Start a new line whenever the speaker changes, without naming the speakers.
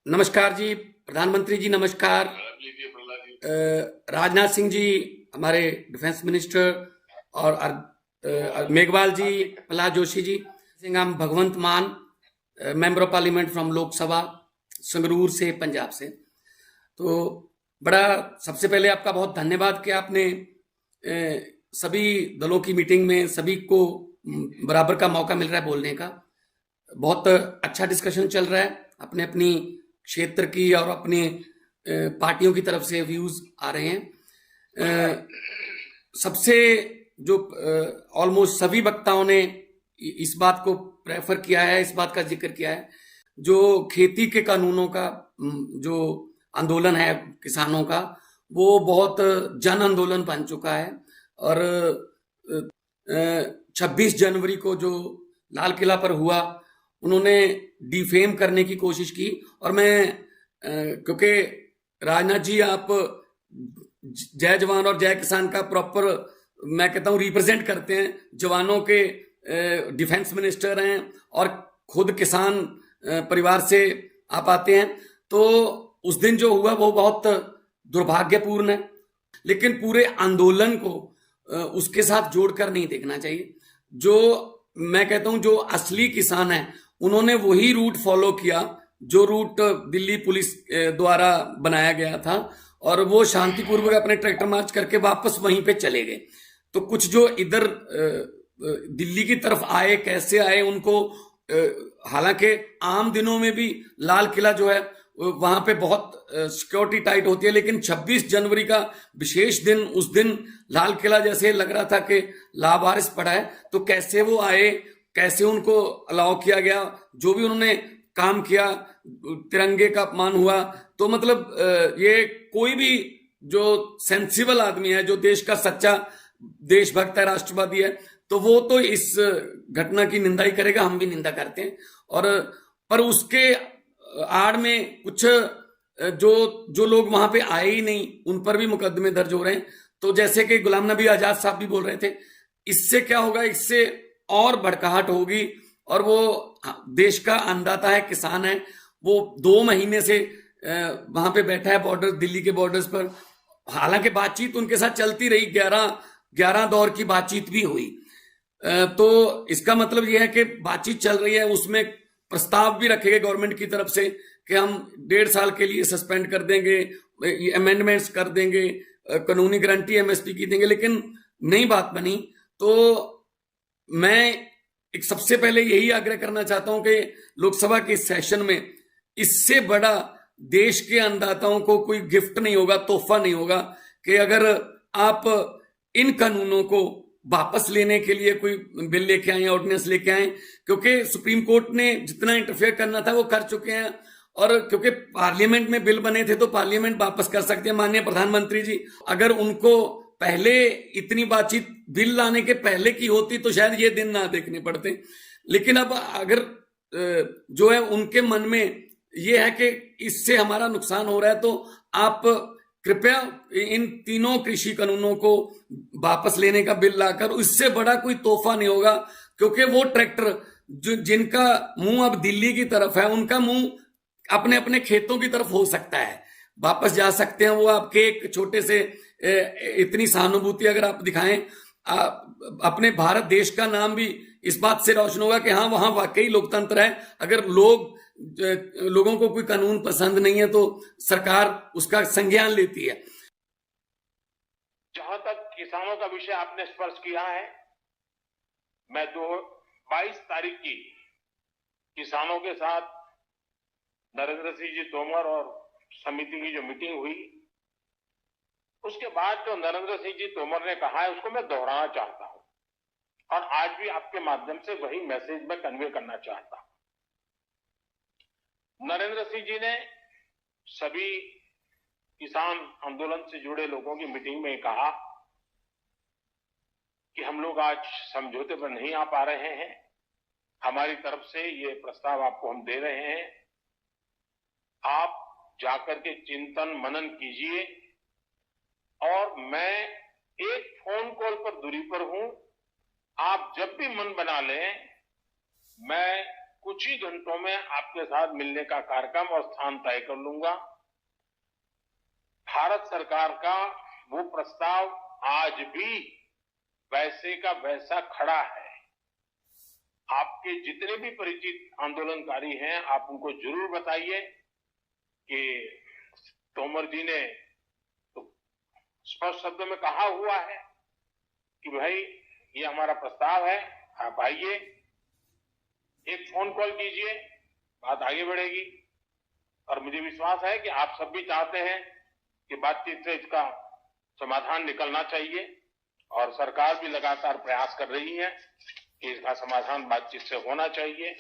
नमस्कार जी। प्रधानमंत्री जी नमस्कार। राजनाथ सिंह जी हमारे डिफेंस मिनिस्टर, और मेघवाल जी, प्रहलाद जोशी जी, सिंह हम भगवंत मान, member of parliament from Lok Sabha Sangrur से, पंजाब से। तो बड़ा सबसे पहले आपका बहुत धन्यवाद कि आपने सभी दलों की मीटिंग में सभी को बराबर का मौका मिल रहा है बोलने का। बहुत अच्छा डिस्कशन चल रहा है, अपने अपनी क्षेत्र की और अपने पार्टियों की तरफ से व्यूज आ रहे हैं। सबसे जो ऑलमोस्ट सभी वक्ताओं ने इस बात को प्रेफर किया है, इस बात का जिक्र किया है, जो खेती के कानूनों का जो आंदोलन है किसानों का, वो बहुत जन आंदोलन बन चुका है। और 26 जनवरी को जो लाल किला पर हुआ, उन्होंने डिफेम करने की कोशिश की। और मैं क्योंकि राजनाथ जी आप जय जवान और जय किसान का प्रॉपर, मैं कहता हूं, रिप्रेजेंट करते हैं। जवानों के डिफेंस मिनिस्टर हैं और खुद किसान परिवार से आप आते हैं। तो उस दिन जो हुआ वो बहुत दुर्भाग्यपूर्ण है, लेकिन पूरे आंदोलन को उसके साथ जोड़कर नहीं देखना चाहिए। जो मैं कहता हूं जो असली किसान है, उन्होंने वही रूट फॉलो किया जो रूट दिल्ली पुलिस द्वारा बनाया गया था, और वो शांतिपूर्वक अपने ट्रैक्टर मार्च करके वापस वहीं पे चले गए। तो कुछ जो इधर दिल्ली की तरफ आए, कैसे आए उनको, हालांकि आम दिनों में भी लाल किला जो है वहां पे बहुत सिक्योरिटी टाइट होती है, लेकिन 26 जनवरी का विशेष दिन, उस दिन लाल किला जैसे लग रहा था कि लावारिस पड़ा है। तो कैसे वो आए, कैसे उनको अलाउ किया गया, जो भी उन्होंने काम किया, तिरंगे का अपमान हुआ। तो मतलब ये कोई भी जो सेंसिबल आदमी है, जो देश का सच्चा देशभक्त है, राष्ट्रवादी है, तो वो तो इस घटना की निंदा ही करेगा। हम भी निंदा करते हैं। और पर उसके आड़ में कुछ जो जो लोग वहां पे आए ही नहीं, उन पर भी मुकदमे दर्ज हो रहे हैं। तो जैसे कि गुलाम नबी आजाद साहब भी बोल रहे थे, इससे क्या होगा, इससे और भड़काहट होगी। और वो देश का अन्नदाता है, किसान है, वो 2 महीने से वहां पे बैठा है बॉर्डर, दिल्ली के बॉर्डर्स पर। हालांकि बातचीत उनके साथ चलती रही, 11 दौर की बातचीत भी हुई। तो इसका मतलब यह है कि बातचीत चल रही है, उसमें प्रस्ताव भी रखे गए गवर्नमेंट की तरफ से कि हम 1.5 साल के लिए सस्पेंड कर देंगे, अमेंडमेंट्स कर देंगे, कानूनी गारंटी एमएसपी की देंगे, लेकिन नई बात बनी। तो मैं एक सबसे पहले यही आग्रह करना चाहता हूं कि लोकसभा के सेशन में इससे बड़ा देश के अन्नदाताओं को कोई गिफ्ट नहीं होगा, तोहफा नहीं होगा, कि अगर आप इन कानूनों को वापस लेने के लिए कोई बिल लेके आए, ऑर्डिनेंस लेके आए। क्योंकि सुप्रीम कोर्ट ने जितना इंटरफेयर करना था वो कर चुके हैं। और क्योंकि पार्लियामेंट में बिल बने थे तो पार्लियामेंट वापस कर सकते हैं। माननीय प्रधानमंत्री जी, अगर उनको पहले इतनी बातचीत बिल लाने के पहले की होती तो शायद ये दिन ना देखने पड़ते। लेकिन अब अगर जो है उनके मन में ये है कि इससे हमारा नुकसान हो रहा है, तो आप कृपया इन तीनों कृषि कानूनों को वापस लेने का बिल लाकर, इससे बड़ा कोई तोहफा नहीं होगा। क्योंकि वो ट्रैक्टर जिनका मुंह अब दिल्ली की तरफ है, उनका मुंह अपने अपने खेतों की तरफ हो सकता है, वापस जा सकते हैं। वो आपके एक छोटे से इतनी सहानुभूति अगर आप दिखाएं, अपने भारत देश का नाम भी इस बात से रोशन होगा कि हाँ, वहां वाकई लोकतंत्र है। अगर लोगों को कोई कानून पसंद नहीं है तो सरकार उसका संज्ञान लेती है।
जहां तक किसानों का विषय आपने स्पर्श किया है, मैं 22 तारीख की किसानों के साथ नरेंद्र सिंह जी तोमर और समिति की जो मीटिंग हुई, उसके बाद जो नरेंद्र सिंह जी तोमर ने कहा है उसको मैं दोहराना चाहता हूं, और आज भी आपके माध्यम से वही मैसेज मैं कन्वे करना चाहता हूं। नरेंद्र सिंह जी ने सभी किसान आंदोलन से जुड़े लोगों की मीटिंग में कहा कि हम लोग आज समझौते पर नहीं आ पा रहे हैं, हमारी तरफ से ये प्रस्ताव आपको हम दे रहे हैं, आप जाकर के चिंतन मनन कीजिए, और मैं एक फोन कॉल पर दूरी पर हूं, आप जब भी मन बना लें, मैं कुछ ही घंटों में आपके साथ मिलने का कार्यक्रम और स्थान तय कर लूंगा। भारत सरकार का वो प्रस्ताव आज भी वैसे का वैसा खड़ा है। आपके जितने भी परिचित आंदोलनकारी हैं, आप उनको जरूर बताइए कि तोमर जी ने तो स्पष्ट शब्दों में कहा हुआ है कि भाई ये हमारा प्रस्ताव है, आप आइए, एक फोन कॉल कीजिए, बात आगे बढ़ेगी। और मुझे विश्वास है कि आप सब भी चाहते हैं कि बातचीत से इसका समाधान निकलना चाहिए, और सरकार भी लगातार प्रयास कर रही है कि इसका समाधान बातचीत से होना चाहिए।